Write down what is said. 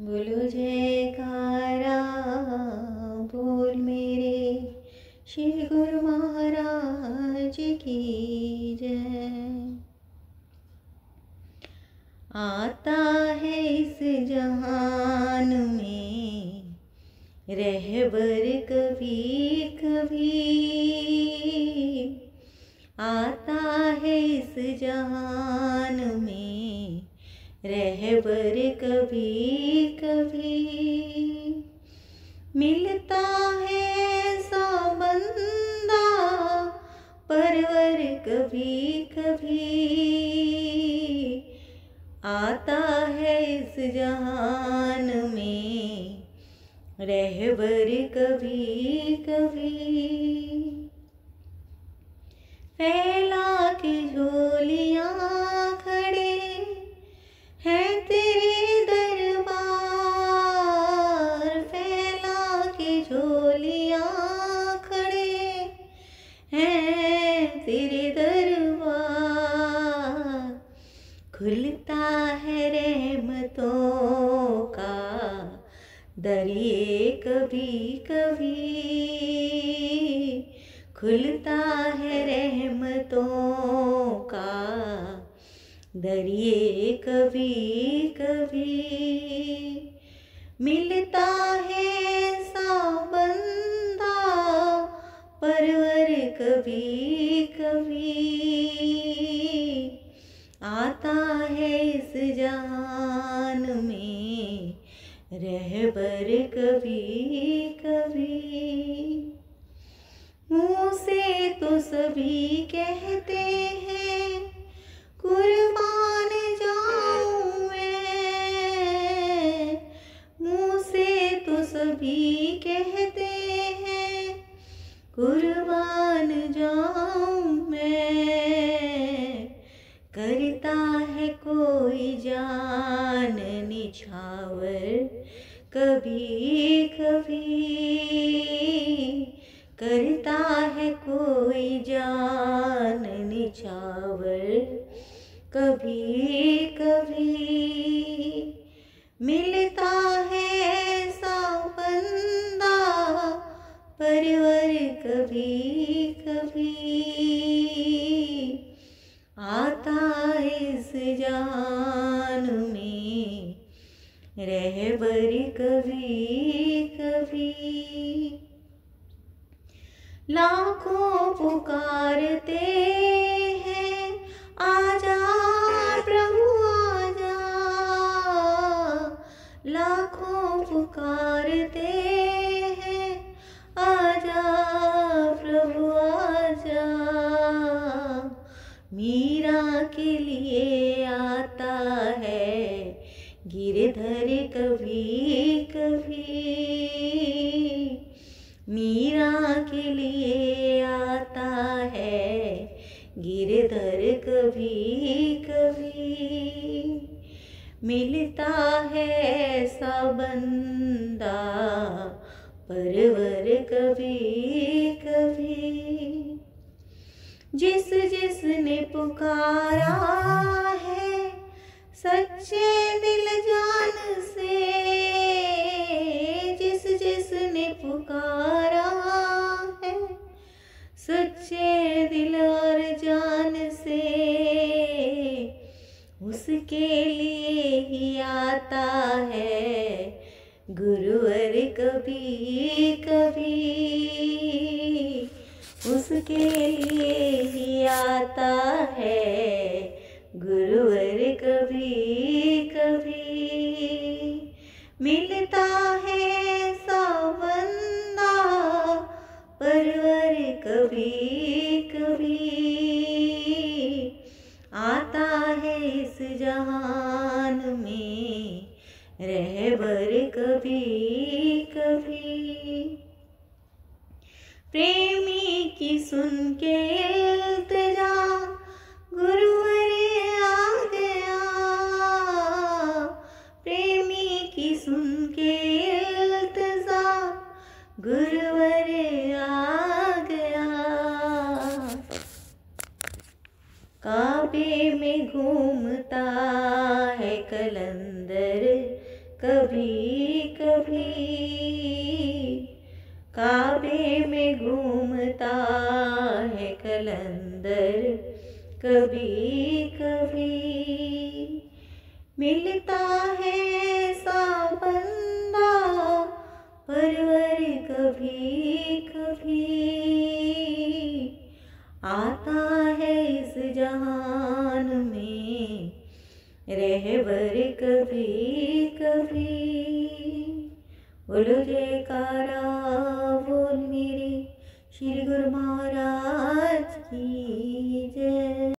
बोलो जयकारा, बोल मेरे श्री गुरु महाराज की जय। आता है इस जहान में रहबर कभी कभी, आता है इस जहान में रहबर कभी कभी। मिलता है ऐसा बंदा परवर कभी कभी, आता है इस जहान में रहबर कभी कभी। फैला के झोलियां खड़े हैं तेरे दरबार, फैला के झोलियां खड़े हैं तेरे दरबार। खुलता है रहमतों का दरिए कभी कभी, खुलता है रहमतों का दरिए कभी कभी। मिलता है ऐसा बंदा परवर कभी कभी, आता है इस जहान में रहबर कभी कभी। मुँह से तो सभी कहते हैं कुर्बान जाऊं मैं, मुँह से तो सभी कहते हैं कुर्बान जाऊं मैं। करता है कोई जान निछावर कभी कभी, करता है कोई जान निछावर कभी कभी। मिलता है ऐसा बंदा परवर कभी कभी, आता इस जान में रहबर कभी कभी। लाखों पुकारते हैं आजा प्रभु आजा, लाखों पुकारते हैं आजा प्रभु आजा। मीरा के लिए आता है गिरधर कभी कभी, मीरा के लिए आता है गिरधर कभी कभी। मिलता है ऐसा बंदा परवर कभी कभी। जिस जिसने पुकारा है सच्चे दिल जान से, जिस जिसने पुकारा है सच्चे दिल और जान से, उसके लिए ही आता है गुरुवर कभी कभी, उसके लिए ही आता है गुरुवर कभी कभी। मिलता है ऐसा बंदा परवर कभी कभी, आता है इस जहान में रहबर कभी कभी। प्रेमी की सुन के इल्तिजा गुरुवर आ गया, प्रेमी की सुन के इल्तिजा गुरुवर आ गया। काबे में घूमता है कलंदर कभी कभी काबे में घूमता है कलंदर कभी कभी मिलता है ऐसा बंदा परवर कभी कभी आता है इस जहान में रहबर कभी कभी। बोलो जयकारा बोल मेरे श्री गुरु महाराज की।